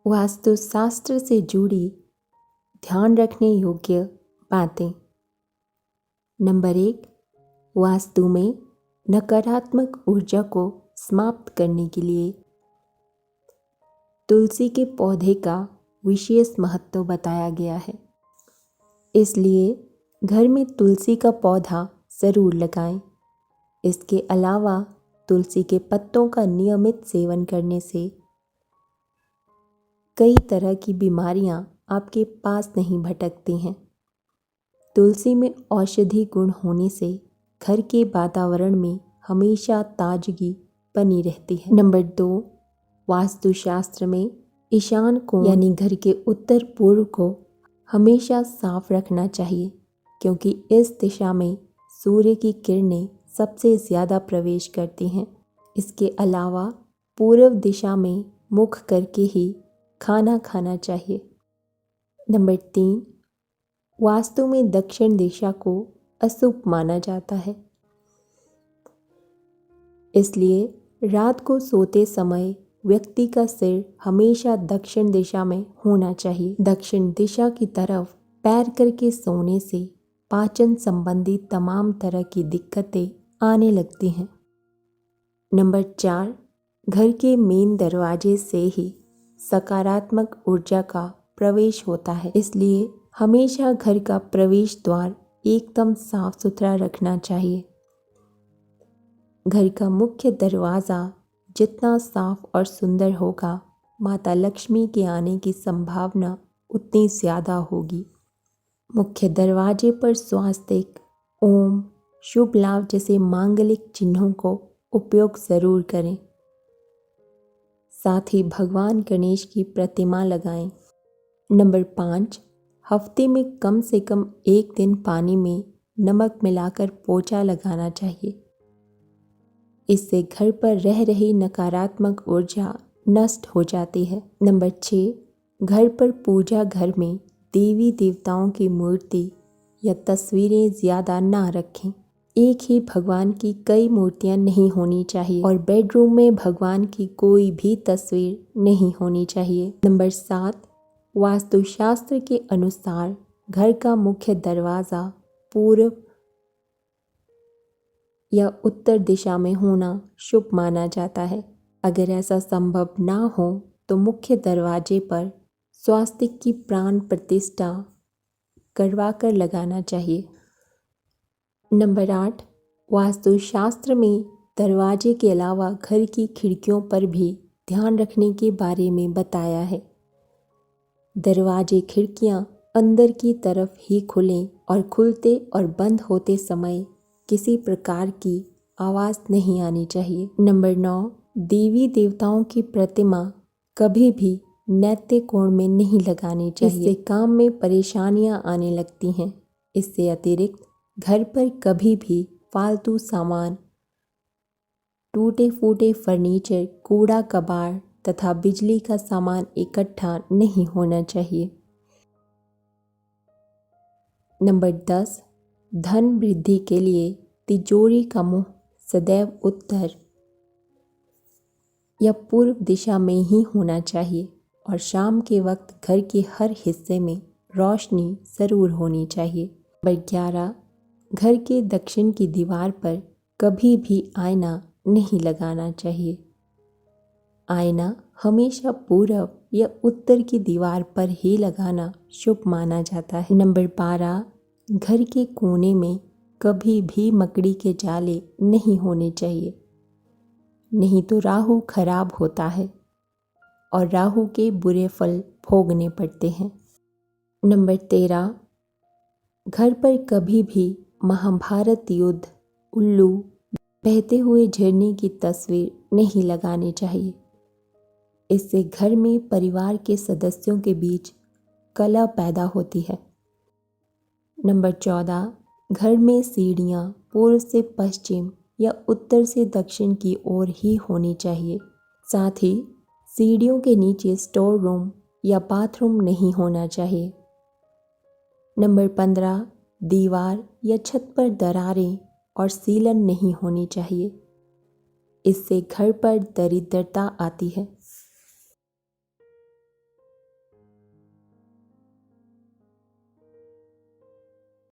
वास्तुशास्त्र से जुड़ी ध्यान रखने योग्य बातें। नंबर 1, वास्तु में नकारात्मक ऊर्जा को समाप्त करने के लिए तुलसी के पौधे का विशेष महत्व बताया गया है। इसलिए घर में तुलसी का पौधा ज़रूर लगाएं। इसके अलावा तुलसी के पत्तों का नियमित सेवन करने से कई तरह की बीमारियां आपके पास नहीं भटकती हैं। तुलसी में औषधि गुण होने से घर के वातावरण में हमेशा ताजगी बनी रहती है। नंबर 2, वास्तुशास्त्र में ईशान कोण यानी घर के उत्तर पूर्व को हमेशा साफ रखना चाहिए, क्योंकि इस दिशा में सूर्य की किरणें सबसे ज़्यादा प्रवेश करती हैं। इसके अलावा पूर्व दिशा में मुख करके ही खाना खाना चाहिए। नंबर 3, वास्तु में दक्षिण दिशा को अशुभ माना जाता है। इसलिए रात को सोते समय व्यक्ति का सिर हमेशा दक्षिण दिशा में होना चाहिए। दक्षिण दिशा की तरफ पैर करके सोने से पाचन संबंधी तमाम तरह की दिक्कतें आने लगती हैं। नंबर 4, घर के मेन दरवाजे से ही सकारात्मक ऊर्जा का प्रवेश होता है। इसलिए हमेशा घर का प्रवेश द्वार एकदम साफ सुथरा रखना चाहिए। घर का मुख्य दरवाज़ा जितना साफ और सुंदर होगा, माता लक्ष्मी के आने की संभावना उतनी ज़्यादा होगी। मुख्य दरवाजे पर स्वास्तिक, ओम, शुभ लाभ जैसे मांगलिक चिन्हों को उपयोग ज़रूर करें। साथ ही भगवान गणेश की प्रतिमा लगाएं। नंबर 5, हफ्ते में कम से कम एक दिन पानी में नमक मिलाकर पोछा लगाना चाहिए। इससे घर पर रह रही नकारात्मक ऊर्जा नष्ट हो जाती है। नंबर 6, घर पर पूजा घर में देवी देवताओं की मूर्ति या तस्वीरें ज़्यादा ना रखें। एक ही भगवान की कई मूर्तियां नहीं होनी चाहिए और बेडरूम में भगवान की कोई भी तस्वीर नहीं होनी चाहिए। नंबर 7, वास्तुशास्त्र के अनुसार घर का मुख्य दरवाज़ा पूर्व या उत्तर दिशा में होना शुभ माना जाता है। अगर ऐसा संभव ना हो तो मुख्य दरवाजे पर स्वास्तिक की प्राण प्रतिष्ठा करवा कर लगाना चाहिए। नंबर 8, वास्तुशास्त्र में दरवाजे के अलावा घर की खिड़कियों पर भी ध्यान रखने के बारे में बताया है। दरवाजे खिड़कियां अंदर की तरफ ही खुलें और खुलते और बंद होते समय किसी प्रकार की आवाज़ नहीं आनी चाहिए। नंबर 9, देवी देवताओं की प्रतिमा कभी भी नैतिक कोण में नहीं लगानी चाहिए। इससे काम में परेशानियां आने लगती हैं। इससे अतिरिक्त घर पर कभी भी फालतू सामान, टूटे फूटे फर्नीचर, कूड़ा कबाड़ तथा बिजली का सामान इकट्ठा नहीं होना चाहिए। नंबर 10, धन वृद्धि के लिए तिजोरी का मुंह सदैव उत्तर या पूर्व दिशा में ही होना चाहिए और शाम के वक्त घर के हर हिस्से में रोशनी ज़रूर होनी चाहिए। नंबर 11, घर के दक्षिण की दीवार पर कभी भी आईना नहीं लगाना चाहिए। आईना हमेशा पूर्व या उत्तर की दीवार पर ही लगाना शुभ माना जाता है। नंबर 12, घर के कोने में कभी भी मकड़ी के जाले नहीं होने चाहिए, नहीं तो राहु खराब होता है और राहु के बुरे फल भोगने पड़ते हैं। नंबर 13, घर पर कभी भी महाभारत युद्ध, उल्लू, बहते हुए झरने की तस्वीर नहीं लगानी चाहिए। इससे घर में परिवार के सदस्यों के बीच कलह पैदा होती है। नंबर 14, घर में सीढ़ियाँ पूर्व से पश्चिम या उत्तर से दक्षिण की ओर ही होनी चाहिए। साथ ही सीढ़ियों के नीचे स्टोर रूम या बाथरूम नहीं होना चाहिए। नंबर 15, दीवार या छत पर दरारें और सीलन नहीं होनी चाहिए। इससे घर पर दरिद्रता आती है।